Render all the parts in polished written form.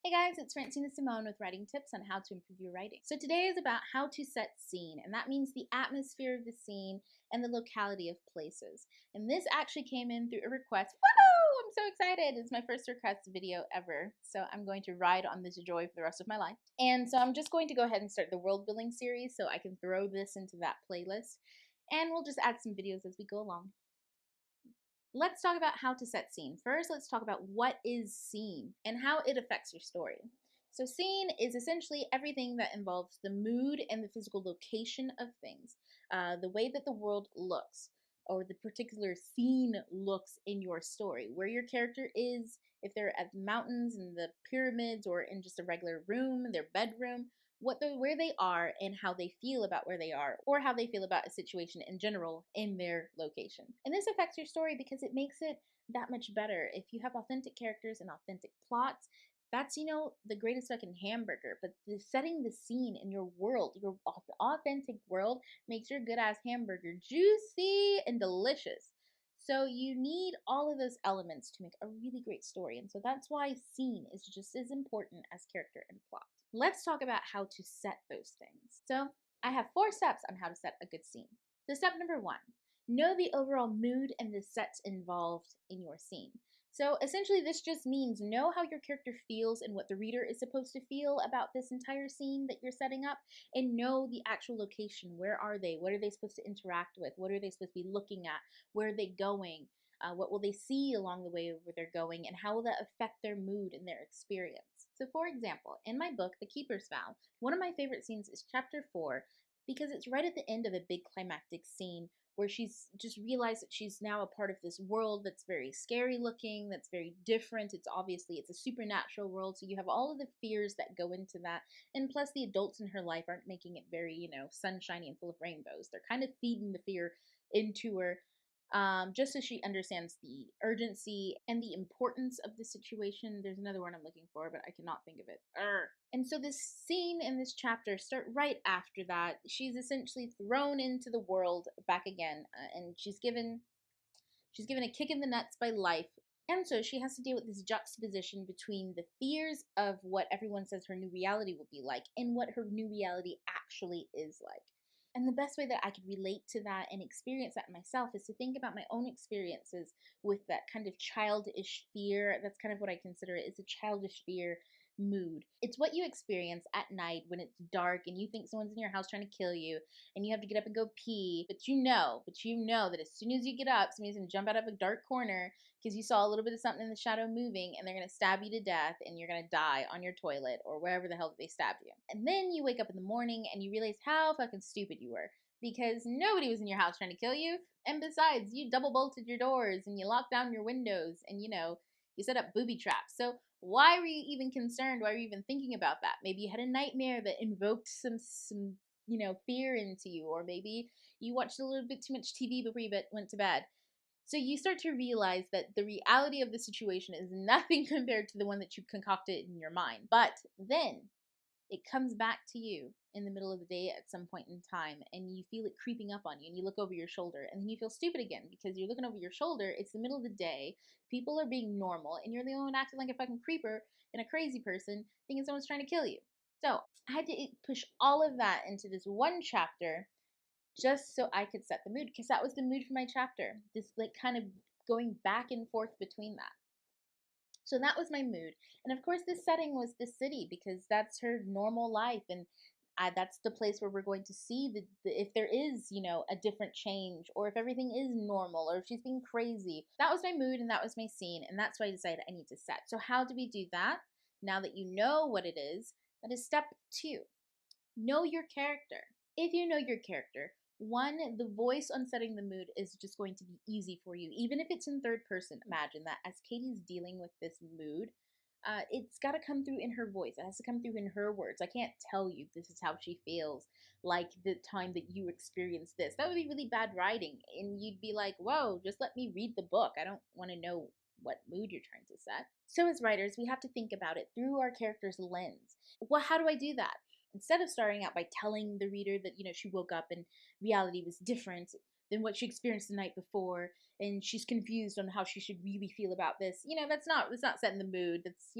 Hey guys, it's Francina Simone with writing tips on how to improve your writing. So today is about how to set scene, and that means the atmosphere of the scene and the locality of places. And this actually came in through a request. Woohoo! I'm so excited. It's my first request video ever. So I'm going to ride on this joy for the rest of my life. And so I'm just going to go ahead and start the world building series so I can throw this into that playlist. And we'll just add some videos as we go along. Let's talk about how to set scene. First, let's talk about what is scene and how it affects your story. So scene is essentially everything that involves the mood and the physical location of things, the way that the world looks, or the particular scene looks in your story, where your character is, if they're at the mountains and the pyramids or in just a regular room, their bedroom, where they are and how they feel about where they are, or how they feel about a situation in general in their location. And this affects your story because it makes it that much better. If you have authentic characters and authentic plots, that's, the greatest fucking hamburger. But setting the scene in your world, your authentic world, makes your good ass hamburger juicy and delicious. So you need all of those elements to make a really great story. And so that's why scene is just as important as character and plot. Let's talk about how to set those things. So I have 4 steps on how to set a good scene. So step number 1, know the overall mood and the sets involved in your scene. So essentially this just means know how your character feels and what the reader is supposed to feel about this entire scene that you're setting up, and know the actual location. Where are they? What are they supposed to interact with? What are they supposed to be looking at? Where are they going? What will they see along the way where they're going, and how will that affect their mood and their experience? So for example, in my book, The Keeper's Vow, one of my favorite scenes is chapter 4, because it's right at the end of a big climactic scene where she's just realized that she's now a part of this world that's very scary looking, that's very different. It's a supernatural world, so you have all of the fears that go into that, and plus the adults in her life aren't making it very, sunshiny and full of rainbows. They're kind of feeding the fear into her, just so she understands the urgency and the importance of the situation. There's another word I'm looking for, but I cannot think of it. And so this scene and this chapter start right after that. She's essentially thrown into the world back again, and she's given a kick in the nuts by life. And so she has to deal with this juxtaposition between the fears of what everyone says her new reality will be like and what her new reality actually is like. And the best way that I could relate to that and experience that myself is to think about my own experiences with that kind of childish fear. That's kind of what I consider it, is a childish fear mood. It's what you experience at night when it's dark and you think someone's in your house trying to kill you and you have to get up and go pee, but you know that as soon as you get up, somebody's going to jump out of a dark corner because you saw a little bit of something in the shadow moving, and they're going to stab you to death, and you're going to die on your toilet or wherever the hell they stabbed you. And then you wake up in the morning and you realize how fucking stupid you were, because nobody was in your house trying to kill you, and besides, you double bolted your doors and you locked down your windows, and you set up booby traps. So why were you even concerned? Why were you even thinking about that? Maybe you had a nightmare that invoked some fear into you, or maybe you watched a little bit too much TV before you went to bed. So you start to realize that the reality of the situation is nothing compared to the one that you concocted in your mind. But then it comes back to you in the middle of the day at some point in time, and you feel it creeping up on you, and you look over your shoulder, and then you feel stupid again because you're looking over your shoulder. It's the middle of the day, people are being normal, and you're the only one acting like a fucking creeper and a crazy person thinking someone's trying to kill you. So I had to push all of that into this one chapter just so I could set the mood, because that was the mood for my chapter, this kind of going back and forth between that. So that was my mood. And of course, this setting was the city, because that's her normal life. And that's the place where we're going to see if there is, a different change, or if everything is normal, or if she's being crazy. That was my mood and that was my scene. And that's why I decided I need to set. So how do we do that? Now that you know what it is, that is step 2. Know your character. If you know your character, 1, the voice on setting the mood is just going to be easy for you. Even if it's in third person, imagine that as Katie's dealing with this mood, it's got to come through in her voice. It has to come through in her words. I can't tell you this is how she feels like the time that you experienced this. That would be really bad writing. And you'd be like, whoa, just let me read the book. I don't want to know what mood you're trying to set. So as writers, we have to think about it through our character's lens. Well, how do I do that? Instead of starting out by telling the reader that, she woke up and reality was different, than what she experienced the night before, and she's confused on how she should really feel about this. That's not setting the mood. That's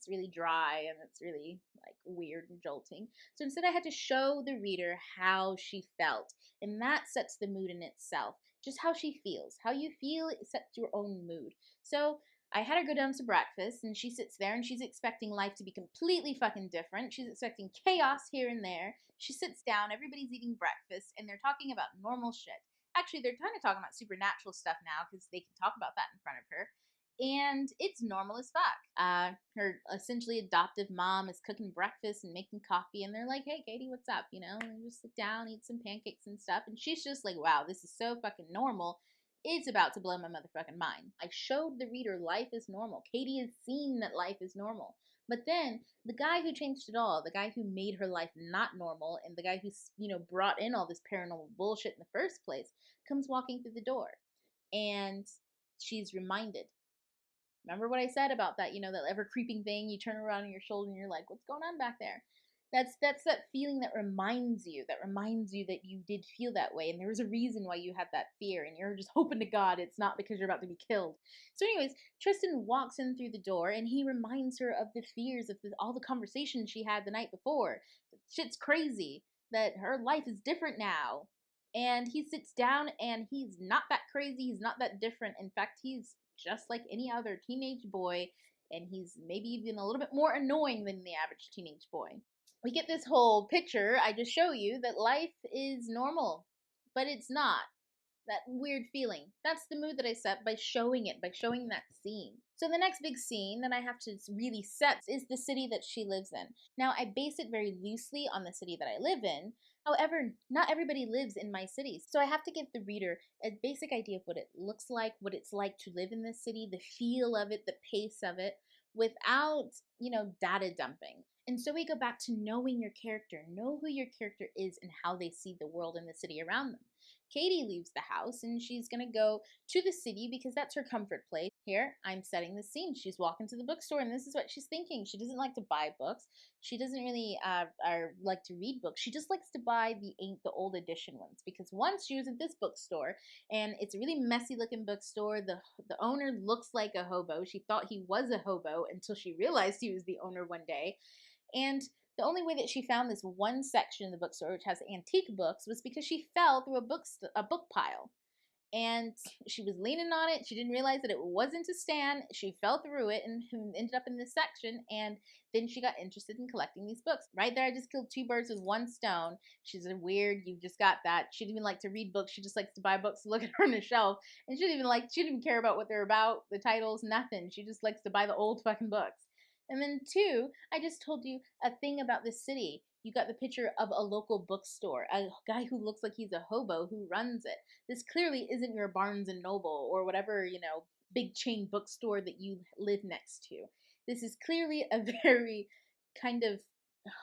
really dry, and it's really like weird and jolting. So instead I had to show the reader how she felt, and that sets the mood in itself. Just how she feels. How you feel sets your own mood. So I had her go down to breakfast, and she sits there and she's expecting life to be completely fucking different. She's expecting chaos here and there. She sits down, everybody's eating breakfast, and they're talking about normal shit. Actually, they're kind of talking about supernatural stuff now because they can talk about that in front of her. And it's normal as fuck. Her essentially adoptive mom is cooking breakfast and making coffee, and they're like, "Hey, Katie, what's up?" And just sit down, eat some pancakes and stuff. And she's just like, "Wow, this is so fucking normal. It's about to blow my motherfucking mind." I showed the reader life is normal. Katie has seen that life is normal. But then the guy who changed it all, the guy who made her life not normal, and the guy who brought in all this paranormal bullshit in the first place, comes walking through the door. And she's reminded. Remember what I said about that ever creeping thing? You turn around on your shoulder and you're like, "What's going on back there?" That's that feeling that reminds you that you did feel that way, and there was a reason why you had that fear, and you're just hoping to God it's not because you're about to be killed. So, anyways, Tristan walks in through the door, and he reminds her of the fears of all the conversations she had the night before. Shit's crazy. That her life is different now. And he sits down, and he's not that crazy. He's not that different. In fact, he's just like any other teenage boy, and he's maybe even a little bit more annoying than the average teenage boy. We get this whole picture I just show you that life is normal, but it's not. That weird feeling. That's the mood that I set by showing it, by showing that scene. So the next big scene that I have to really set is the city that she lives in. Now, I base it very loosely on the city that I live in. However, not everybody lives in my city. So I have to give the reader a basic idea of what it looks like, what it's like to live in this city, the feel of it, the pace of it, without, data dumping. And so we go back to knowing your character, know who your character is and how they see the world and the city around them. Katie leaves the house and she's going to go to the city because that's her comfort place. Here, I'm setting the scene. She's walking to the bookstore and this is what she's thinking. She doesn't like to buy books. She doesn't really like to read books. She just likes to buy the old edition ones because once she was at this bookstore and it's a really messy looking bookstore. The owner looks like a hobo. She thought he was a hobo until she realized he was the owner one day. And the only way that she found this one section in the bookstore, which has antique books, was because she fell through a book pile. And she was leaning on it. She didn't realize that it wasn't a stand. She fell through it and ended up in this section. And then she got interested in collecting these books. Right there, I just killed two birds with one stone. She's a weird, you just got that. She didn't even like to read books. She just likes to buy books to look at her on the shelf. And she didn't even care about what they're about, the titles, nothing. She just likes to buy the old fucking books. And then two, I just told you a thing about this city. You got the picture of a local bookstore, a guy who looks like he's a hobo who runs it. This clearly isn't your Barnes and Noble or whatever, big chain bookstore that you live next to. This is clearly a very kind of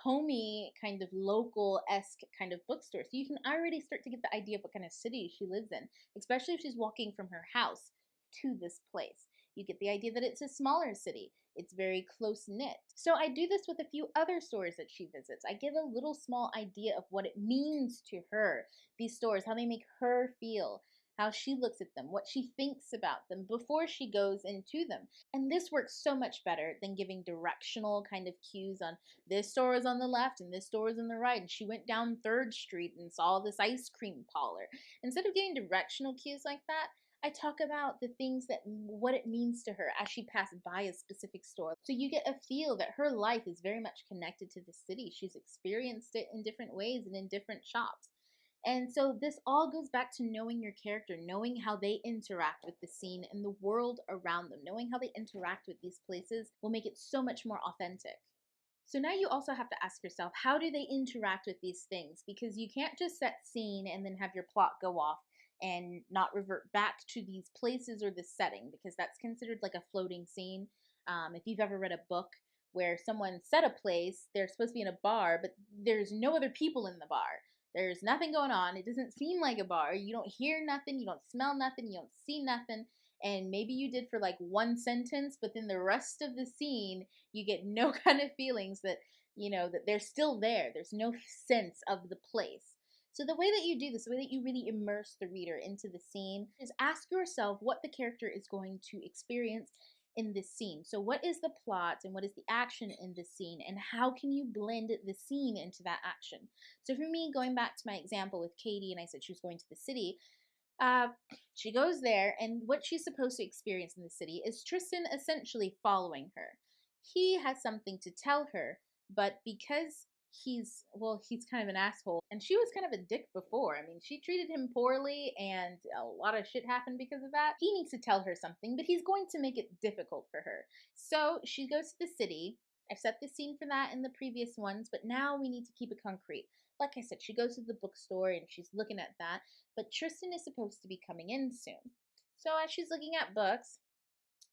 homey, kind of local-esque kind of bookstore. So you can already start to get the idea of what kind of city she lives in, especially if she's walking from her house to this place. You get the idea that it's a smaller city. It's very close knit. So I do this with a few other stores that she visits. I give a little small idea of what it means to her, these stores, how they make her feel, how she looks at them, what she thinks about them before she goes into them. And this works so much better than giving directional kind of cues on this store is on the left and this store is on the right. And she went down 3rd Street and saw this ice cream parlor. Instead of giving directional cues like that, I talk about the things what it means to her as she passed by a specific store. So you get a feel that her life is very much connected to the city. She's experienced it in different ways and in different shops. And so this all goes back to knowing your character, knowing how they interact with the scene and the world around them, knowing how they interact with these places will make it so much more authentic. So now you also have to ask yourself, how do they interact with these things? Because you can't just set scene and then have your plot go off and not revert back to these places or this setting, because that's considered like a floating scene. If you've ever read a book where someone set a place, they're supposed to be in a bar, but there's no other people in the bar. There's nothing going on. It doesn't seem like a bar. You don't hear nothing. You don't smell nothing. You don't see nothing. And maybe you did for like one sentence, but then the rest of the scene, you get no kind of feelings that, that they're still there. There's no sense of the place. So the way that you do this, the way that you really immerse the reader into the scene, is ask yourself what the character is going to experience in this scene. So what is the plot and what is the action in this scene, and how can you blend the scene into that action? So for me, going back to my example with Katie, and I said she was going to the city, uh, she goes there, and what she's supposed to experience in the city is Tristan essentially following her. He has something to tell her, but because he's kind of an asshole, and she was kind of a dick before. I mean, she treated him poorly, and a lot of shit happened because of that. He needs to tell her something, but he's going to make it difficult for her. So she goes to the city. I've set the scene for that in the previous ones, but now we need to keep it concrete. Like I said, she goes to the bookstore and she's looking at that, but Tristan is supposed to be coming in soon. So as she's looking at books,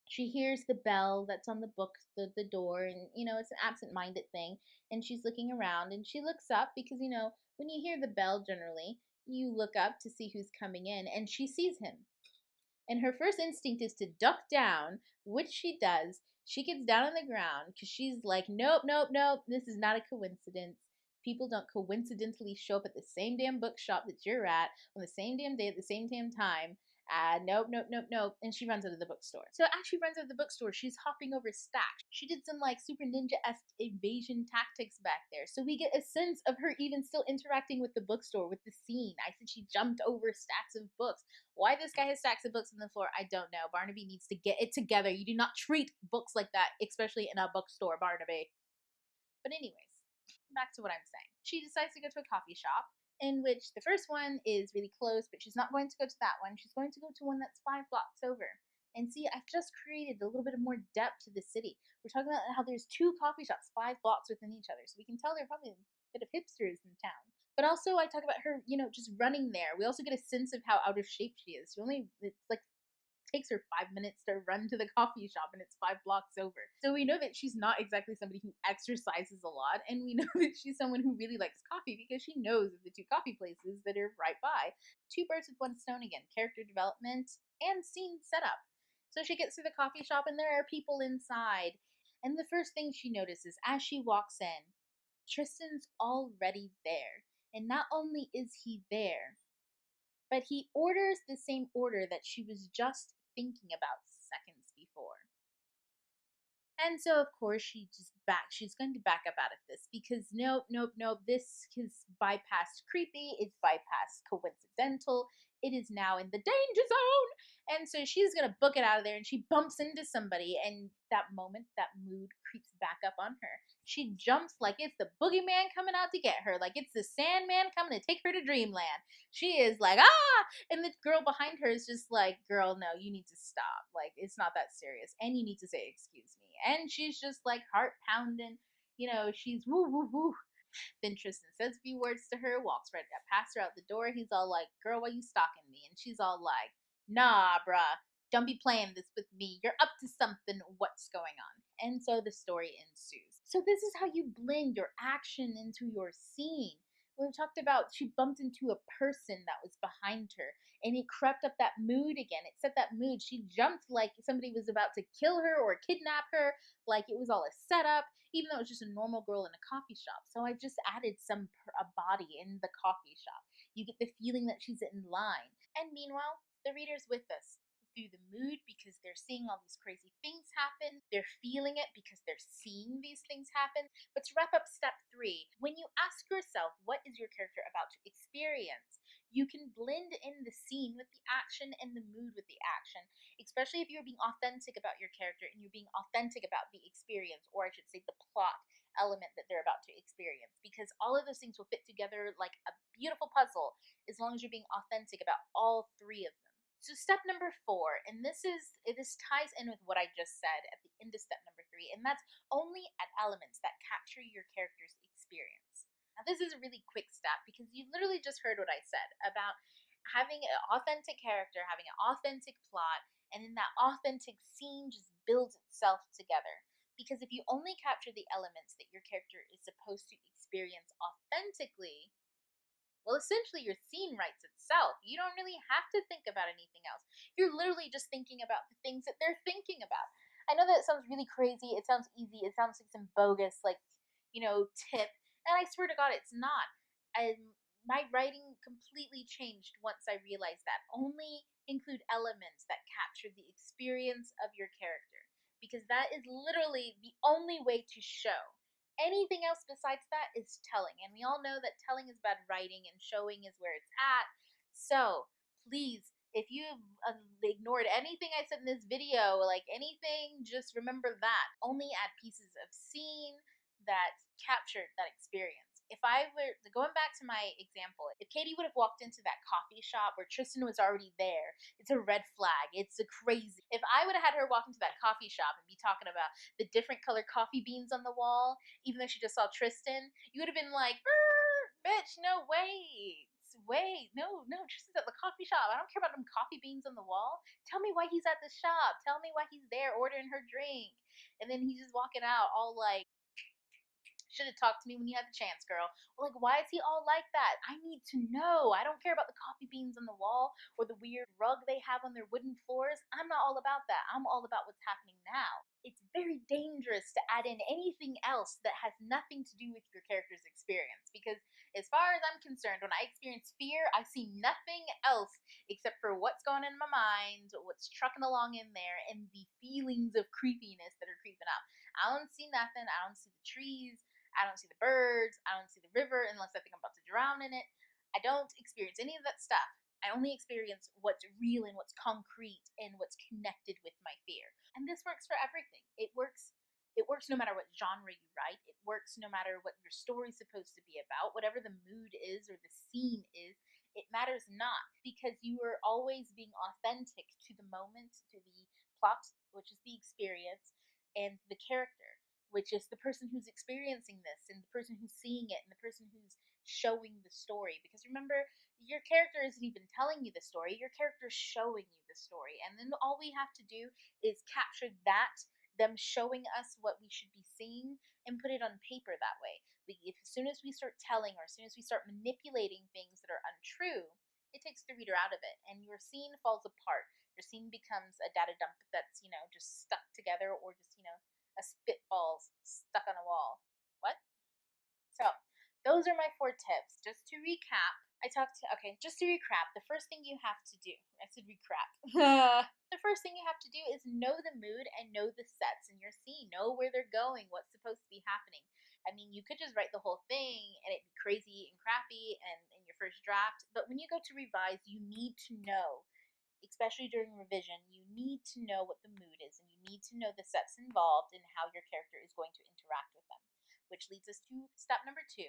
she hears the bell that's on the book, the door, and it's an absent-minded thing. And she's looking around, and she looks up because when you hear the bell, generally you look up to see who's coming in, and she sees him. And her first instinct is to duck down, which she does. She gets down on the ground because she's like, nope, nope, nope, this is not a coincidence. People don't coincidentally show up at the same damn bookshop that you're at on the same damn day at the same damn time. Nope, nope, nope, nope. And she runs out of the bookstore. So as she runs out of the bookstore, she's hopping over stacks. She did some like super ninja-esque evasion tactics back there. So we get a sense of her even still interacting with the bookstore, with the scene. I said she jumped over stacks of books. Why this guy has stacks of books on the floor, I don't know. Barnaby needs to get it together. You do not treat books like that, especially in a bookstore, Barnaby. But anyways, back to what I'm saying. She decides to go to a coffee shop, in which the first one is really close, but she's not going to go to that one. She's going to go to one that's 5 blocks over. And see, I've just created a little bit of more depth to the city. We're talking about how there's 2 coffee shops 5 blocks within each other, so we can tell they're probably a bit of hipsters in town. But also, I talk about her, just running there. We also get a sense of how out of shape she is. It's like takes her 5 minutes to run to the coffee shop, and it's 5 blocks over. So we know that she's not exactly somebody who exercises a lot, and we know that she's someone who really likes coffee because she knows of the 2 coffee places that are right by. 2 birds with 1 stone again: character development and scene setup. So she gets to the coffee shop, and there are people inside. And the first thing she notices as she walks in, Tristan's already there. And not only is he there, but he orders the same order that she was just thinking about seconds before. And so, of course, she's going to back up out of this because nope, nope, nope, this is bypassed creepy, it's bypassed coincidental, it is now in the danger zone. And so she's going to book it out of there, and she bumps into somebody, and that moment, that mood creeps back up on her. She jumps like it's the boogeyman coming out to get her, like it's the Sandman coming to take her to dreamland. She is like, ah! And the girl behind her is just like, girl, no, you need to stop. Like, it's not that serious. And you need to say, excuse me. And she's just like heart pounding. She's woo, woo, woo. Then Tristan says a few words to her, walks right past her out the door. He's all like, girl, why you stalking me? And she's all like, nah, bruh. Don't be playing this with me. You're up to something. What's going on? And so the story ensues. So this is how you blend your action into your scene. We talked about she bumped into a person that was behind her, and it crept up that mood again. It set that mood. She jumped like somebody was about to kill her or kidnap her, like it was all a setup, even though it was just a normal girl in a coffee shop. So I just added a body in the coffee shop. You get the feeling that she's in line. And meanwhile, the reader's with us through the mood because they're seeing all these crazy things happen. They're feeling it because they're seeing these things happen. But to wrap up step 3, when you ask yourself, what is your character about to experience? You can blend in the scene with the action and the mood with the action, especially if you're being authentic about your character and you're being authentic about the experience, or I should say the plot element that they're about to experience, because all of those things will fit together like a beautiful puzzle as long as you're being authentic about all 3 of them. So step number 4, and this ties in with what I just said at the end of step number 3, and that's only at elements that capture your character's experience. Now this is a really quick step because you literally just heard what I said about having an authentic character, having an authentic plot, and then that authentic scene just builds itself together. Because if you only capture the elements that your character is supposed to experience authentically, well, essentially, your scene writes itself. You don't really have to think about anything else. You're literally just thinking about the things that they're thinking about. I know that it sounds really crazy. It sounds easy. It sounds like some bogus, tip. And I swear to God, it's not. my writing completely changed once I realized that. Only include elements that capture the experience of your character, because that is literally the only way to show. Anything else besides that is telling, and we all know that telling is bad writing and showing is where it's at. So please, if you've ignored anything I said in this video, like anything, just remember that. Only add pieces of scene that captured that experience. If I were going back to my example, if Katie would have walked into that coffee shop where Tristan was already there, it's a red flag. It's a crazy. If I would have had her walk into that coffee shop and be talking about the different colored coffee beans on the wall, even though she just saw Tristan, you would have been like, bitch, no, wait, no, Tristan's at the coffee shop. I don't care about them coffee beans on the wall. Tell me why he's at the shop. Tell me why he's there ordering her drink. And then he's just walking out all like, should have talked to me when you had the chance, girl. Well, like, why is he all like that? I need to know. I don't care about the coffee beans on the wall or the weird rug they have on their wooden floors. I'm not all about that. I'm all about what's happening now. It's very dangerous to add in anything else that has nothing to do with your character's experience, because as far as I'm concerned, when I experience fear, I see nothing else except for what's going on in my mind, what's trucking along in there, and the feelings of creepiness that are creeping up. I don't see nothing. I don't see the trees. I don't see the birds. I don't see the river unless I think I'm about to drown in it. I don't experience any of that stuff. I only experience what's real and what's concrete and what's connected with my fear. And this works for everything. It works no matter what genre you write. It works no matter what your story's supposed to be about. Whatever the mood is or the scene is, it matters not, because you are always being authentic to the moment, to the plot, which is the experience, and the character, which is the person who's experiencing this and the person who's seeing it and the person who's showing the story. Because remember, your character isn't even telling you the story, your character's showing you the story. And then all we have to do is capture that, them showing us what we should be seeing, and put it on paper that way. As soon as we start telling, or as soon as we start manipulating things that are untrue, it takes the reader out of it, and your scene falls apart. Your scene becomes a data dump that's, just stuck together, or just, a spitballs stuck on a wall. What? So, those are my 4 tips. Just to recap, just to recap, the first thing you have to do, I said recap. The first thing you have to do is know the mood and know the sets in your scene. Know where they're going, what's supposed to be happening. I mean, you could just write the whole thing and it'd be crazy and crappy and in your first draft, but when you go to revise, you need to know, especially during revision, you need to know what the mood is, and you need to know the sets involved and how your character is going to interact with them. Which leads us to step number 2,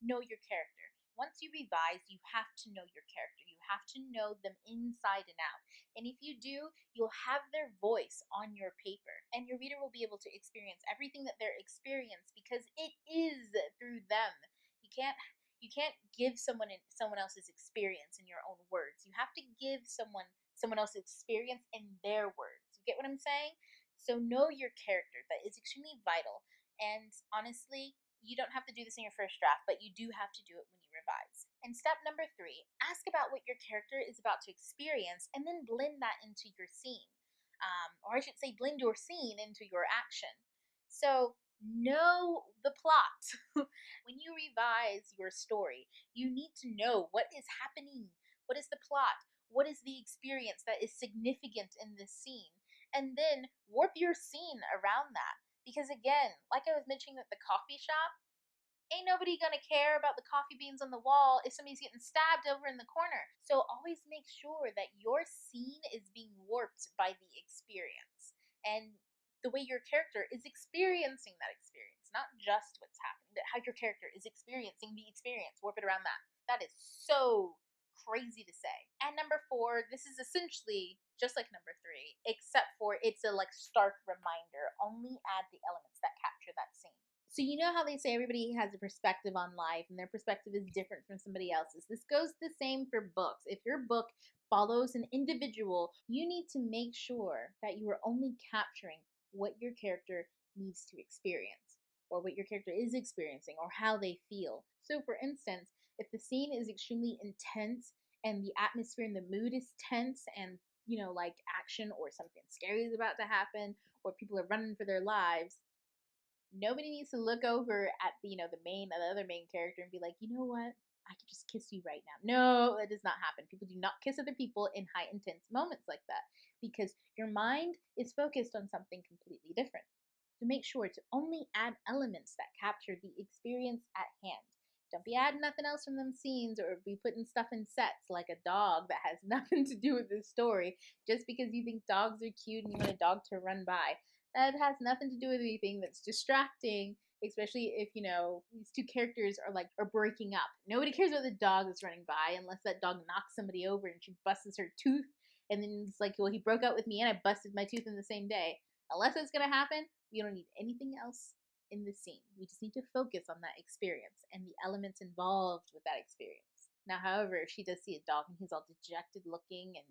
know your character. Once you revise, you have to know your character. You have to know them inside and out. And if you do, you'll have their voice on your paper, and your reader will be able to experience everything that they're experiencing, because it is through them. You can't give someone else's experience in your own words. You have to give someone else's experience in their words. You get what I'm saying? So know your character. That is extremely vital. And honestly, you don't have to do this in your first draft, but you do have to do it when you revise. And step number 3, ask about what your character is about to experience, and then blend that into your scene. Or I should say, blend your scene into your action. So know the plot. When you revise your story, you need to know what is happening. What is the plot? What is the experience that is significant in this scene? And then warp your scene around that. Because again, like I was mentioning at the coffee shop, ain't nobody gonna care about the coffee beans on the wall if somebody's getting stabbed over in the corner. So always make sure that your scene is being warped by the experience and the way your character is experiencing that experience, not just what's happening, but how your character is experiencing the experience. Warp it around that. That is so crazy to say. And number 4, this is essentially just like number 3, except for it's a like stark reminder. Only add the elements that capture that scene. So you know how they say everybody has a perspective on life and their perspective is different from somebody else's. This goes the same for books. If your book follows an individual, you need to make sure that you are only capturing what your character needs to experience, or what your character is experiencing, or how they feel. So for instance, if the scene is extremely intense and the atmosphere and the mood is tense, and like action or something scary is about to happen, or people are running for their lives, nobody needs to look over at the other main character and be like, you know what? I could just kiss you right now. No, that does not happen. People do not kiss other people in high intense moments like that because your mind is focused on something completely different. So make sure to only add elements that capture the experience at hand. Don't be adding nothing else from them scenes or be putting stuff in sets like a dog that has nothing to do with this story just because you think dogs are cute and you want a dog to run by. That has nothing to do with anything that's distracting, especially if these two characters are breaking up. Nobody cares about the dog that's running by unless that dog knocks somebody over and she busts her tooth, and then it's like, well, he broke out with me and I busted my tooth in the same day. Unless that's gonna happen, we don't need anything else in the scene. We just need to focus on that experience and the elements involved with that experience. Now, however, if she does see a dog and he's all dejected looking and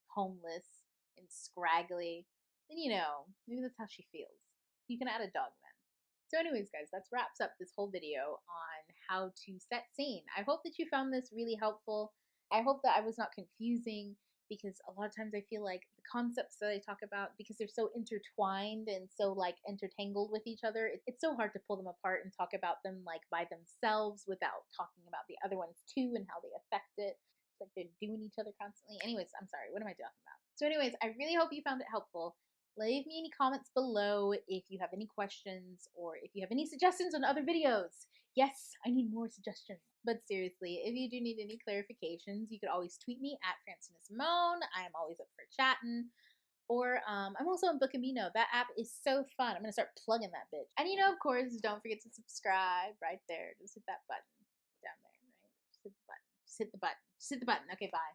homeless and scraggly, then maybe that's how she feels. You can add a dog then. So anyways, guys, that wraps up this whole video on how to set scene. I hope that you found this really helpful. I hope that I was not confusing, because a lot of times I feel like the concepts that I talk about, because they're so intertwined and so intertangled with each other, it's so hard to pull them apart and talk about them by themselves without talking about the other ones too and how they affect it. It's like they're doing each other constantly. Anyways, I'm sorry, what am I talking about? So anyways, I really hope you found it helpful. Leave me any comments below if you have any questions or if you have any suggestions on other videos. Yes, I need more suggestions. But seriously, if you do need any clarifications, you could always tweet me at Francina Simone. I am always up for chatting. Or I'm also on Bookabino. That app is so fun. I'm going to start plugging that bitch. And of course, don't forget to subscribe right there. Just hit that button down there, right? Just hit the button. Just hit the button. Just hit the button. Okay, bye.